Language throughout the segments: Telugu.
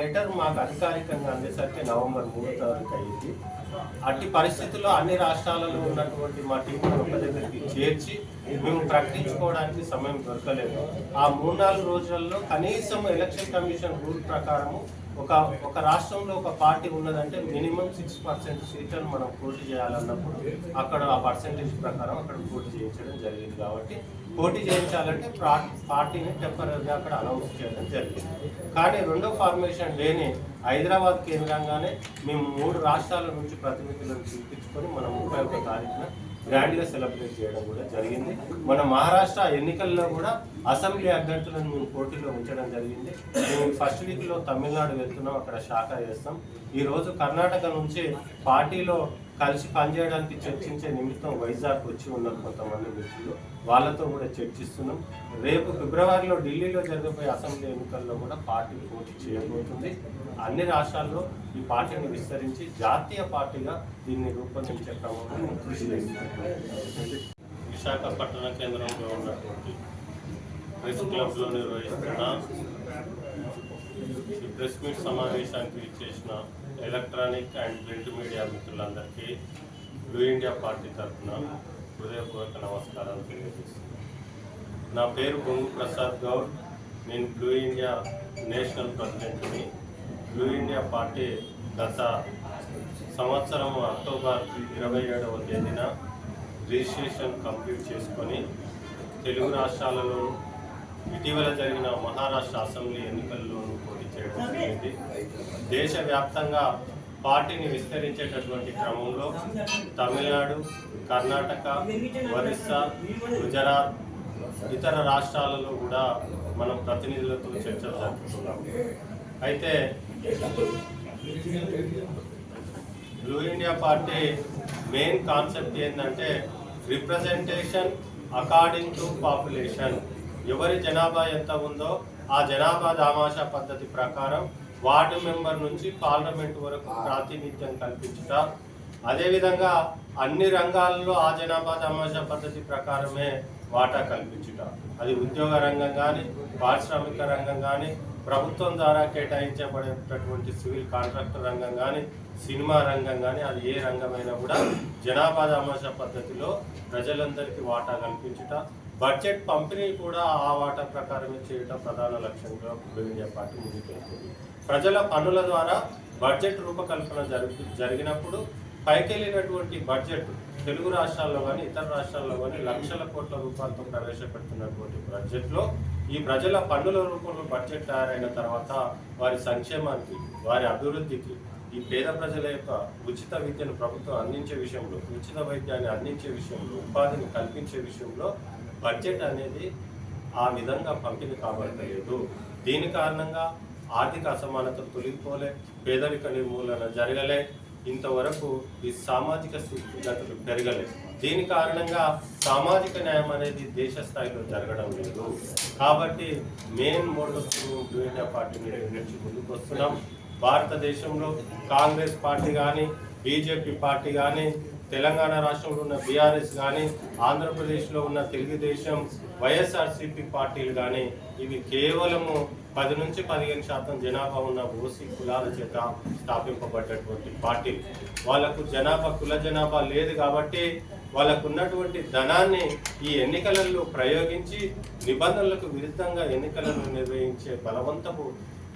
లెటర్ మాకు అధికారికంగా అందేసరికి నవంబర్ 3వ తారీఖు అయింది. అట్టి పరిస్థితుల్లో అన్ని రాష్ట్రాలలో ఉన్నటువంటి మా టీంను ఒక దగ్గరికి చేర్చి మేము ప్రకటించుకోవడానికి సమయం దొరకలేదు. ఆ 3-4 రోజులలో కనీసం ఎలక్షన్ కమిషన్ రూల్ ప్రకారము ఒక రాష్ట్రంలో ఒక పార్టీ ఉన్నదంటే మినిమం 6% సీట్లను మనం పోటీ చేయాలన్నప్పుడు అక్కడ ఆ పర్సెంటేజ్ ప్రకారం అక్కడ పోటీ చేయించడం జరిగింది. కాబట్టి పోటీ చేయించాలంటే పార్టీని టెంపరీగా అక్కడ అనౌన్స్ చేయడం జరిగింది. కానీ రెండో ఫార్మేషన్ డేని హైదరాబాద్ కేంద్రంగానే మేము 3 రాష్ట్రాల నుంచి ప్రతినిధులను పిలిపించుకొని మనం 31వ తారీఖున గ్రాండ్గా సెలబ్రేట్ చేయడం కూడా జరిగింది. మన మహారాష్ట్ర ఎన్నికల్లో కూడా అసెంబ్లీ అభ్యర్థులను మేము పోటీలో ఉంచడం జరిగింది. మేము ఫస్ట్ వీక్లో తమిళనాడు వెళ్తున్నాం, అక్కడ శాఖ చేస్తాం. ఈరోజు కర్ణాటక నుంచి పార్టీలో కలిసి పనిచేయడానికి చర్చించే నిమిత్తం వైజాగ్ వచ్చి ఉన్నారు కొంతమంది మిత్రులు, వాళ్ళతో కూడా చర్చిస్తున్నాం. రేపు ఫిబ్రవరిలో ఢిల్లీలో జరగబోయే అసెంబ్లీ ఎన్నికల్లో కూడా పార్టీ పోటీ చేయబోతుంది. అన్ని రాష్ట్రాల్లో ఈ పార్టీని విస్తరించి జాతీయ పార్టీగా దీన్ని రూపొందించే క్రమంలో కృషి చేస్తున్నాం. విశాఖపట్నం కేంద్రంలో ఉన్నటువంటి ప్రెస్ క్లబ్లో నిర్వహిస్తున్న ఈ ప్రెస్ మీట్ సమావేశానికి ఇచ్చేసిన ఎలక్ట్రానిక్ అండ్ ప్రింట్ మీడియా మిత్రులందరికీ బ్లూ ఇండియా పార్టీ తరఫున హృదయపూర్వక నమస్కారాలు తెలియజేస్తున్నాను. నా పేరు బొంగు ప్రసాద్ గౌడ్. నేను బ్లూ ఇండియా నేషనల్ ప్రెసిడెంట్ని. బ్లూ ఇండియా పార్టీ గత సంవత్సరం అక్టోబర్ 27వ తేదీన రిజిస్ట్రేషన్ కంప్లీట్ చేసుకొని తెలుగు రాష్ట్రాలలో ఇటీవల జరిగిన మహారాష్ట్ర అసెంబ్లీ ఎన్నికల్లోనూ పోటీ చేయడం జరిగింది. దేశవ్యాప్తంగా పార్టీని విస్తరించేటటువంటి క్రమంలో తమిళనాడు, కర్ణాటక, ఒరిస్సా, గుజరాత్, ఇతర రాష్ట్రాలలో కూడా మనం ప్రతినిధులతో చర్చలు జరుపుతున్నాం. అయితే blue India party main concept ఏంటంటే రిప్రజెంటేషన్ అకార్డింగ్ టు పాపులేషన్. ఎవరి జనాభా ఎంత ఉందో ఆ జనాభా దామాషా పద్ధతి ప్రకారం వార్డు మెంబర్ నుంచి పార్లమెంట్ వరకు ప్రాతినిధ్యం కల్పించుట, అదేవిధంగా అన్ని రంగాల్లో ఆ జనాభా దామాషా పద్ధతి ప్రకారమే వాటా కల్పించుట. అది ఉద్యోగ రంగం కానీ, పారిశ్రామిక రంగం కానీ, ప్రభుత్వం ద్వారా కేటాయించబడేటటువంటి సివిల్ కాంట్రాక్టర్ రంగం కానీ, సినిమా రంగం కానీ, అది ఏ రంగమైనా కూడా జనాభా దామాషా పద్ధతిలో ప్రజలందరికీ వాటా కల్పించుట, బడ్జెట్ పంపిణీ కూడా ఆ వాటా ప్రకారమే చేయటం ప్రధాన లక్ష్యంగా బ్లూ ఇండియా పార్టీ ముందుకెళ్తుంది. ప్రజల పన్నుల ద్వారా బడ్జెట్ రూపకల్పన జరిగినప్పుడు పైకెళ్ళినటువంటి బడ్జెట్ తెలుగు రాష్ట్రాల్లో కానీ ఇతర రాష్ట్రాల్లో కానీ లక్షల కోట్ల రూపాయలతో ప్రవేశపెడుతున్నటువంటి బడ్జెట్లో ఈ ప్రజల పన్నుల రూపంలో బడ్జెట్ తయారైన తర్వాత వారి సంక్షేమానికి, వారి అభివృద్ధికి, ఈ పేద ప్రజల యొక్క ఉచిత విద్యను ప్రభుత్వం అందించే విషయంలో, ఉచిత వైద్యాన్ని అందించే విషయంలో, ఉపాధిని కల్పించే విషయంలో బడ్జెట్ అనేది ఆ విధంగా పంపిణీ కాబట్టలేదు. దీని కారణంగా ఆర్థిక అసమానతలు తొలగిపోలే, పేదరిక నిర్మూలన జరగలే, ఇంతవరకు ఈ సామాజిక స్థితిగతులు పెరగలే. దీని కారణంగా సామాజిక న్యాయం అనేది దేశ స్థాయిలో జరగడం లేదు. కాబట్టి మెయిన్ మోడల్ బ్లూ ఇండియా పార్టీని నుంచి ముందుకు వస్తున్నాం. భారతదేశంలో కాంగ్రెస్ పార్టీ కానీ, బీజేపీ పార్టీ కానీ, తెలంగాణ రాష్ట్రంలో ఉన్న బీఆర్ఎస్ కానీ, ఆంధ్రప్రదేశ్లో ఉన్న తెలుగుదేశం, వైఎస్ఆర్సీపీ పార్టీలు కానీ, ఇవి కేవలము 10 నుంచి 15% జనాభా ఉన్న ఓసీ కులాల చేత స్థాపింపబడ్డటువంటి పార్టీలు. వాళ్లకు కుల జనాభా లేదు కాబట్టి వాళ్ళకు ఉన్నటువంటి ధనాన్ని ఈ ఎన్నికలలో ప్రయోగించి నిబంధనలకు విరుద్ధంగా ఎన్నికలను నిర్వహించే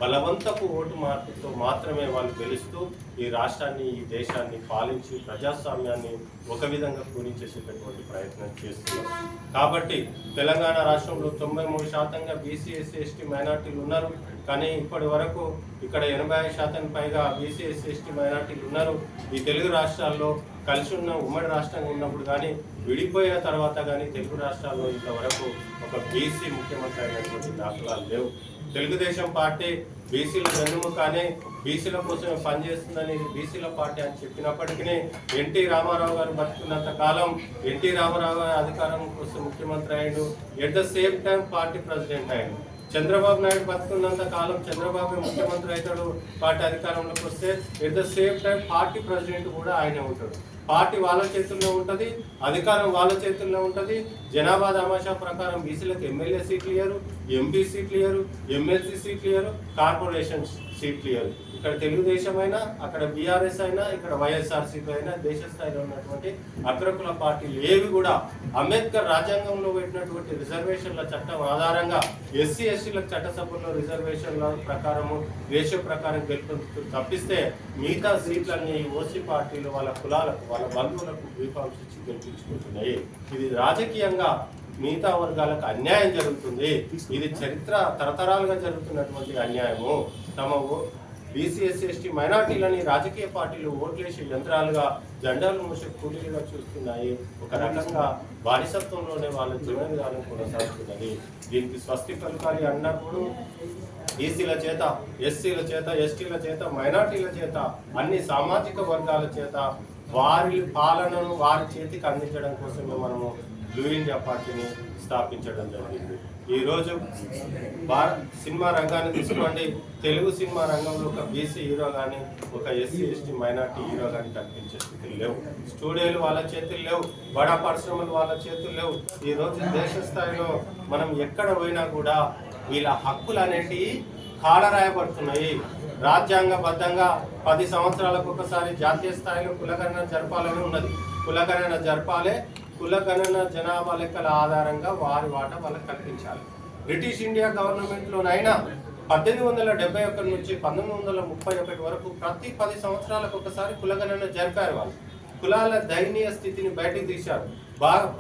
బలవంతపు ఓటు మార్పుతో మాత్రమే వాళ్ళు గెలుస్తూ ఈ రాష్ట్రాన్ని, ఈ దేశాన్ని పాలించి ప్రజాస్వామ్యాన్ని ఒక విధంగా పూరించేసేటటువంటి ప్రయత్నం చేస్తున్నారు. కాబట్టి తెలంగాణ రాష్ట్రంలో 93% బీసీ, ఎస్సీ, ఎస్టీ మైనార్టీలు ఉన్నారు. కానీ ఇప్పటి వరకు ఇక్కడ 85% పైగా బీసీ, ఎస్సీ, ఎస్టీ మైనార్టీలు ఉన్నారు. ఈ తెలుగు రాష్ట్రాల్లో కలిసి ఉన్న ఉమ్మడి రాష్ట్రంగా ఉన్నప్పుడు కానీ, విడిపోయిన తర్వాత కానీ తెలుగు రాష్ట్రాల్లో ఇంతవరకు ఒక బీసీ ముఖ్యమంత్రి అయినటువంటి దాఖలాలు లేవు. తెలుగుదేశం పార్టీ బీసీల వెన్నుముకనే, బీసీల కోసమే పనిచేస్తుందని బీసీల పార్టీ అని చెప్పినప్పటికీ ఎన్టీ రామారావు గారు బతుకున్నంత కాలం ఎన్టీ రామారావు గారు అధికారం కోసం ముఖ్యమంత్రి అయ్యాడు. At the same time party president అయ్యాడు. చంద్రబాబు నాయుడు బతుకున్నంత కాలం చంద్రబాబు ముఖ్యమంత్రి అవుతాడు, పార్టీ అధికారంలోకి వస్తే at the same time party president కూడా ఆయనే ఉంటాడు. పార్టీ వాళ్ళ చేతుల్లో ఉంటుంది, అధికారం వాళ్ళ చేతుల్లో ఉంటుంది. జనాభా తమాషా ప్రకారం బీసీలకు ఎమ్మెల్యే సీట్లు ఇయ్యరు, ఎంపీ సీట్లు ఇయ్యరు, ఎమ్మెల్సీ సీట్లు ఇయ్యరు, కార్పొరేషన్ సీట్లు ఇయ్యరు. ఇక్కడ తెలుగుదేశం అయినా, అక్కడ బీఆర్ఎస్ అయినా, ఇక్కడ వైఎస్ఆర్సీపీ అయినా, దేశ స్థాయిలో ఉన్నటువంటి అగ్రకుల పార్టీలు ఏవి కూడా అంబేద్కర్ రాజ్యాంగంలో పెట్టినటువంటి రిజర్వేషన్ల చట్టం ఆధారంగా ఎస్సీ ఎస్టీలకు చట్టసభల్లో రిజర్వేషన్ల ప్రకారము రేషియో ప్రకారం గెలుపు తప్పిస్తే మిగతా సీట్లన్నీ ఓసీ పార్టీలు వాళ్ళ కులాలకు, వాళ్ళ బంధువులకు బీఫామ్స్ ఇచ్చి గెలిపించుకుంటున్నాయి. ఇది రాజకీయంగా మిగతా వర్గాలకు అన్యాయం జరుగుతుంది. ఇది చరిత్ర తరతరాలుగా జరుగుతున్నటువంటి అన్యాయము. తమ బీసీ ఎస్సీ ఎస్టీ మైనార్టీలని రాజకీయ పార్టీలు ఓట్లేసి యంత్రాలుగా జెండాలు మూసి కూలీలుగా చూస్తున్నాయి. ఒక రకంగా బానిసత్వంలోనే వాళ్ళ జీవన విధానం కొనసాగుతున్నది. దీనికి స్వస్తి పలకాలి అన్నప్పుడు బీసీల చేత, ఎస్సీల చేత, ఎస్టీల చేత, మైనార్టీల చేత, అన్ని సామాజిక వర్గాల చేత వారి పాలనను వారి చేతికి అందించడం కోసమే మనము బ్లూ ఇండియా పార్టీని స్థాపించడం జరిగింది. ఈరోజు సినిమా రంగాన్ని తీసుకోండి, తెలుగు సినిమా రంగంలో ఒక బీసీ హీరో కానీ, ఒక ఎస్సీ ఎస్టీ మైనార్టీ హీరో కానీ కనిపించే స్థితులు లేవు. స్టూడియోలు వాళ్ళ చేతులు లేవు, బడా పరిశ్రమలు వాళ్ళ చేతులు లేవు. ఈరోజు దేశ స్థాయిలో మనం ఎక్కడ పోయినా కూడా వీళ్ళ హక్కులు అనేటివి కాలరాయబడుతున్నాయి. రాజ్యాంగబద్ధంగా 10 సంవత్సరాలకు ఒకసారి జాతీయ స్థాయిలో కులగణన జరపాలని ఉన్నది. కులగణన జరపాలి, కులగణన జనాభా లెక్కల ఆధారంగా వారి వాటా వాళ్ళకి కల్పించాలి. బ్రిటిష్ ఇండియా గవర్నమెంట్లోనైనా 1871 నుంచి 1931 వరకు ప్రతి 10 సంవత్సరాలకు ఒకసారి కులగణన జరిపారు. వాళ్ళు కులాల దయనీయ స్థితిని బయటికి తీశారు,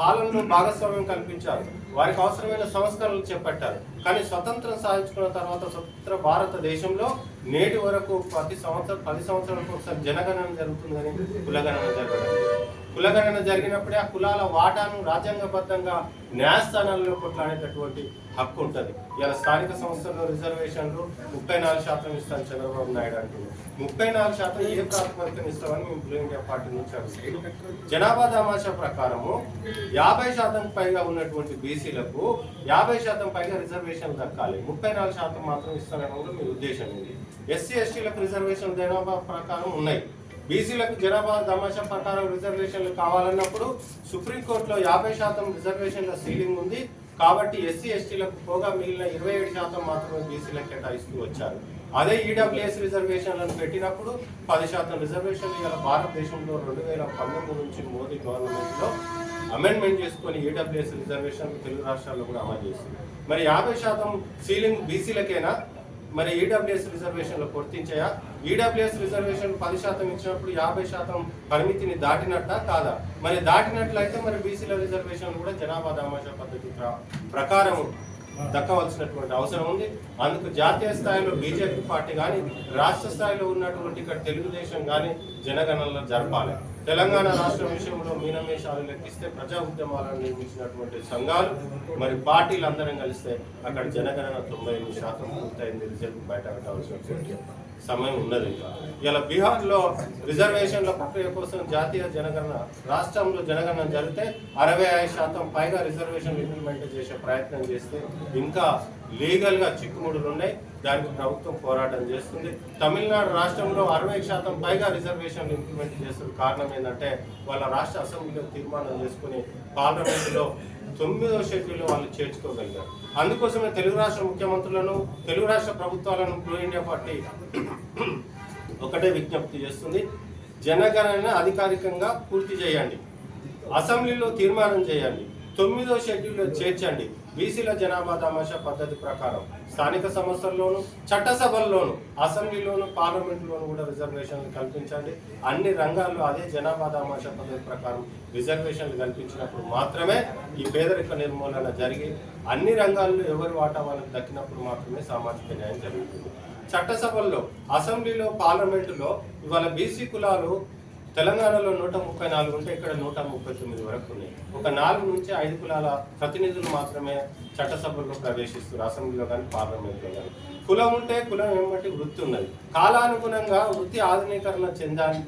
పాలనలో భాగస్వామ్యం కల్పించారు, వారికి అవసరమైన సంస్కరణలు చేపట్టారు. కానీ స్వతంత్రం సాధించుకున్న తర్వాత స్వతంత్ర భారతదేశంలో నేటి వరకు 10 సంవత్సరాలకు ఒకసారి జనగణన జరుగుతుంది, కానీ కులగణన జరగలేదు. కులగణన జరిగినప్పుడే ఆ కులాల వాటాను రాజ్యాంగబద్ధంగా న్యాయస్థానాల్లో కొట్లాడేటటువంటి హక్కు ఉంటుంది. ఇలా స్థానిక సంస్థల్లో రిజర్వేషన్లు 34% ఇస్తాను చంద్రబాబు నాయుడు అంటున్నారు. 34% ఏ ప్రాతిపదికన ఇస్తామని మేము బ్లూ ఇండియా పార్టీ నుంచి అడుగుతున్నాం. జనాభా తమాషా ప్రకారము 50% పైగా ఉన్నటువంటి బీసీలకు 50% పైగా రిజర్వేషన్ దక్కాలి, 34% మాత్రం ఇస్తానని మీ ఉద్దేశం ఇది. ఎస్సీ ఎస్టీలకు రిజర్వేషన్ జనాభా ప్రకారం ఉన్నాయి. బీసీలకు జనాభా తమాషా ప్రకారం రిజర్వేషన్లు కావాలన్నప్పుడు సుప్రీంకోర్టులో 50% రిజర్వేషన్ల సీలింగ్ ఉంది. కాబట్టి ఎస్సీ ఎస్టీలకు పోగా మిగిలిన 27% మాత్రమే బీసీలకు కేటాయిస్తూ వచ్చారు. అదే ఈడబ్ల్యూఎస్ రిజర్వేషన్లను పెట్టినప్పుడు 10% రిజర్వేషన్లు ఇలా భారతదేశంలో 2019 నుంచి మోదీ గవర్నమెంట్లో అమెండ్మెంట్ చేసుకొని ఈడబ్ల్యూఎస్ రిజర్వేషన్లు తెలుగు రాష్ట్రాల్లో కూడా అమలు చేస్తుంది. మరి 50% సీలింగ్ బీసీలకేనా? మరి ఈడబ్ల్యూఎస్ రిజర్వేషన్లు వర్తించాయా? ఈడబ్ల్యూఎస్ రిజర్వేషన్ 10% ఇచ్చినప్పుడు 50% పరిమితిని దాటినట్టా కాదా? మరి దాటినట్లయితే మరి బీసీల రిజర్వేషన్లు కూడా జనాభా తమాషా పద్ధతి ప్రకారం దక్కవలసినటువంటి అవసరం ఉంది. అందుకు జాతీయ స్థాయిలో బీజేపీ పార్టీ కానీ, రాష్ట్ర స్థాయిలో ఉన్నటువంటి ఇక్కడ తెలుగుదేశం కానీ జనగణనలు జరపాలి. తెలంగాణ రాష్ట్రం విషయంలో మీనమేషాలు లెక్కిస్తే ప్రజా ఉద్యమాలను నిర్మించినటువంటి సంఘాలు మరి పార్టీలు అందరం కలిస్తే అక్కడ జనగణన 98% పూర్తయింది. రిజల్ట్ బయట పెట్టాల్సిన సమయం ఉన్నది. ఇలా బీహార్లో రిజర్వేషన్ల ప్రక్రియ కోసం జాతీయ జనగణన, రాష్ట్రంలో జనగణన జరిగితే 65% పైగా రిజర్వేషన్ ఇంప్లిమెంట్ చేసే ప్రయత్నం చేస్తే ఇంకా లీగల్గా చిక్కుముడులు ఉన్నాయి. దానికి ప్రభుత్వం పోరాటం చేస్తుంది. తమిళనాడు రాష్ట్రంలో 60% పైగా రిజర్వేషన్లు ఇంప్లిమెంట్ చేస్తున్న కారణం ఏంటంటే వాళ్ళ రాష్ట్ర అసెంబ్లీలో తీర్మానం చేసుకుని పార్లమెంటులో 9వ షెడ్యూల్లో వాళ్ళు చేర్చుకోగలిగారు. అందుకోసమే తెలుగు రాష్ట్ర ముఖ్యమంత్రులను, తెలుగు రాష్ట్ర ప్రభుత్వాలను బ్లూ ఇండియా పార్టీ ఒకటే విజ్ఞప్తి చేస్తుంది. జనగణన అధికారికంగా పూర్తి చేయండి, అసెంబ్లీలో తీర్మానం చేయండి, 9వ షెడ్యూల్లో చేర్చండి. బీసీల జనాభా తమాషా పద్ధతి ప్రకారం స్థానిక సంస్థల్లోనూ, చట్టసభల్లోనూ, అసెంబ్లీలోనూ, పార్లమెంట్లోనూ కూడా రిజర్వేషన్లు కల్పించండి. అన్ని రంగాల్లో అదే జనాభా తమాషా పద్ధతి ప్రకారం రిజర్వేషన్లు కల్పించినప్పుడు మాత్రమే ఈ పేదరిక నిర్మూలన జరిగి అన్ని రంగాల్లో ఎవరి వాటా వాళ్ళకి దక్కినప్పుడు మాత్రమే సామాజిక న్యాయం జరుగుతుంది. చట్టసభల్లో, అసెంబ్లీలో, పార్లమెంటులో ఇవాళ బీసీ కులాలు తెలంగాణలో 134 ఉంటే ఇక్కడ 139 వరకు ఉన్నాయి. ఒక 4 నుంచి 5 కులాల ప్రతినిధులు మాత్రమే చట్టసభల్లో ప్రవేశిస్తారు, అసెంబ్లీలో కానీ పార్లమెంట్లో కానీ. కులం ఉంటే కులం ఏమంటే వృత్తి ఉన్నది. కాలానుగుణంగా వృత్తి ఆధునీకరణ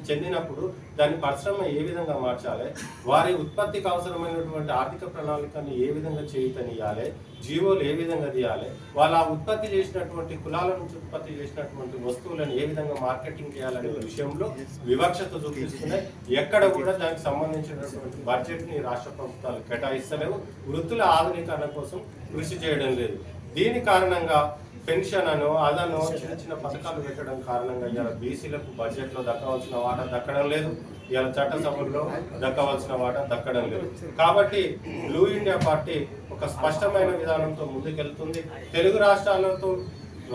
చెందినప్పుడు దాని పరిశ్రమ ఏ విధంగా మార్చాలి, వారి ఉత్పత్తికి అవసరమైనటువంటి ఆర్థిక ప్రణాళికను ఏ విధంగా చేయుతనియాలి, జీవోలు ఏ విధంగా తీయాలి, వాళ్ళ ఉత్పత్తి చేసినటువంటి కులాల నుంచి ఉత్పత్తి చేసినటువంటి వస్తువులను ఏ విధంగా మార్కెటింగ్ చేయాలనే విషయంలో వివక్షత చూపిస్తున్నాయి. ఎక్కడ కూడా దానికి సంబంధించినటువంటి బడ్జెట్ని రాష్ట్ర ప్రభుత్వాలు కేటాయిస్తలేవు. వృత్తుల ఆధునీకరణ కోసం కృషి చేయడం లేదు. దీని కారణంగా పెన్షన్ అనో అదనో చిన్న చిన్న పథకాలు పెట్టడం కారణంగా ఇలా బీసీలకు బడ్జెట్లో దక్కవలసిన వాటా దక్కడం లేదు, ఇలా చట్టసభల్లో దక్కవలసిన వాటా దక్కడం లేదు. కాబట్టి బ్లూ ఇండియా పార్టీ ఒక స్పష్టమైన విధానంతో ముందుకెళ్తుంది. తెలుగు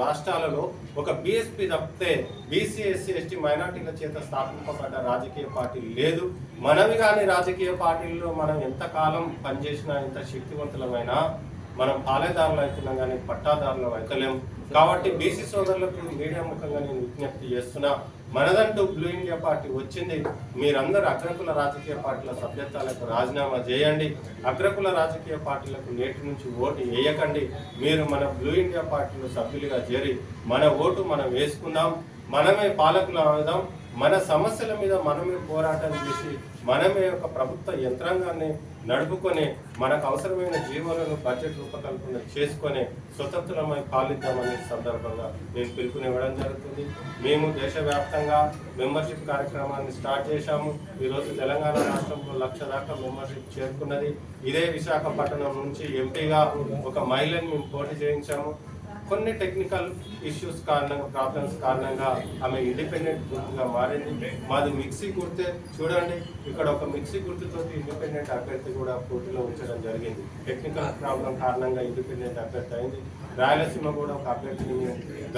రాష్ట్రాలలో ఒక బీఎస్పీ తప్పితే బీసీ ఎస్సీ ఎస్టీ మైనార్టీల చేత స్థాపింపబడ్డ రాజకీయ పార్టీ లేదు. మనవి కానీ రాజకీయ పార్టీల్లో మనం ఎంతకాలం పనిచేసినా, ఎంత శక్తివంతులమైనా మనం పాలేదారులు అవుతున్నాం కానీ పట్టాదారులు అవుతలేం. కాబట్టి బీసీ సోదరులకు మీడియా ముఖంగా నేను విజ్ఞప్తి చేస్తున్నా, మనదంటూ బ్లూ ఇండియా పార్టీ వచ్చింది. మీరందరూ అగ్రకుల రాజకీయ పార్టీల సభ్యత్వాలకు రాజీనామా చేయండి. అగ్రకుల రాజకీయ పార్టీలకు నేటి నుంచి ఓటు వేయకండి. మీరు మన బ్లూ ఇండియా పార్టీలో సభ్యులుగా చేరి మన ఓటు మనం వేసుకుందాం. మనమే పాలకులు అవుదాం. మన సమస్యల మీద మనమే పోరాటం చేసి మనమే ఒక ప్రభుత్వ యంత్రాంగాన్ని నడుపుకొని మనకు అవసరమైన జీవోలను బడ్జెట్ రూపకల్పన చేసుకొని స్వతంత్రమై పాలిద్దామనే సందర్భంగా నేను పిలుపునివ్వడం జరుగుతుంది. మేము దేశవ్యాప్తంగా మెంబర్షిప్ కార్యక్రమాన్ని స్టార్ట్ చేశాము. ఈరోజు తెలంగాణ రాష్ట్రంలో 1,00,000 దాకా మెంబర్షిప్ చేరుకున్నది. ఇదే విశాఖపట్నం నుంచి ఎంపీగా ఒక మహిళని మేము పోటీ చేయించాము. కొన్ని టెక్నికల్ ఇష్యూస్ కారణంగా, ప్రాబ్లమ్స్ కారణంగా ఆమె ఇండిపెండెంట్ గుర్తుగా మారింది. మాది మిక్సీ గుర్తే చూడండి, ఇక్కడ ఒక మిక్సీ గుర్తుతో ఇండిపెండెంట్ అభ్యర్థి కూడా పోటీలో ఉంచడం జరిగింది. టెక్నికల్ ప్రాబ్లం కారణంగా ఇండిపెండెంట్ అభ్యర్థి అయింది. రాయలసీమ కూడా ఒక అభ్యర్థిని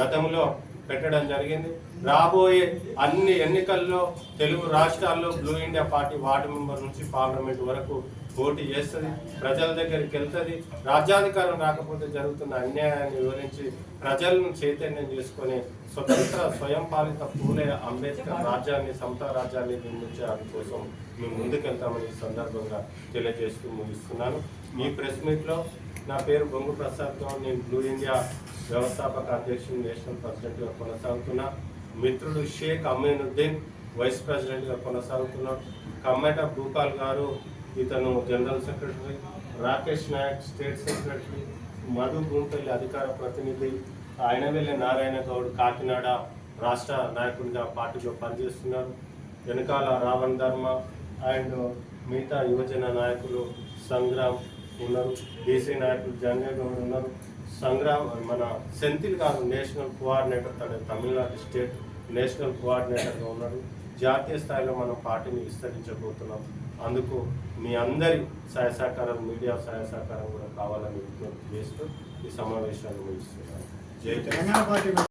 గతంలో పెట్టడం జరిగింది. రాబోయే అన్ని ఎన్నికల్లో తెలుగు రాష్ట్రాల్లో blue India party ward member నుంచి పార్లమెంట్ వరకు పోటీ చేస్తుంది, ప్రజల దగ్గరికి వెళ్తుంది. రాజ్యాధికారం రాకపోతే జరుగుతున్న అన్యాయాన్ని వివరించి ప్రజలను చైతన్యం చేసుకొని స్వతంత్ర స్వయం పాలిత పూలే అంబేద్కర్ రాజ్యాన్ని, సమతా రాజ్యాన్ని నిర్మించే అందుకోసం మేము ముందుకెళ్తామని ఈ సందర్భంగా తెలియజేస్తూ ముగిస్తున్నాను. ఈ ప్రెస్ మీట్లో నా పేరు బొంగు ప్రసాద్ గౌడ్. నేను బ్లూ ఇండియా వ్యవస్థాపక అధ్యక్షుడు, నేషనల్ ప్రెసిడెంట్గా కొనసాగుతున్నా. మిత్రుడు షేక్ అమీనుద్దీన్ వైస్ ప్రెసిడెంట్గా కొనసాగుతున్నాడు. కమ్మేట భూపాల్ గారు, ఇతను general secretary. Rakesh Nayak state secretary. Madhu Gumpalli అధికార ప్రతినిధి. ఆయనవెల్లి నారాయణ గౌడ్ కాకినాడ రాష్ట్ర నాయకుడిగా పార్టీలో పనిచేస్తున్నారు. వెనకాల రావణ్ ధర్మ అండ్ మిగతా యువజన నాయకులు సంగ్రామ్ ఉన్నారు. బీసీ నాయకులు జంగయ్య గౌడ్ ఉన్నారు. సంగ్రామ్ మన Senthil garu national coordinator, Tamil Nadu state national కోఆర్డినేటర్గా ఉన్నారు. జాతీయ స్థాయిలో మనం పార్టీని విస్తరించబోతున్నాం. అందుకు మీ అందరి సహాయ సహకారం, మీడియా సహాయ సహకారం కూడా కావాలని విజ్ఞప్తి చేస్తూ ఈ సమావేశాన్ని ముగిస్తున్నాను. జై తెలంగాణ.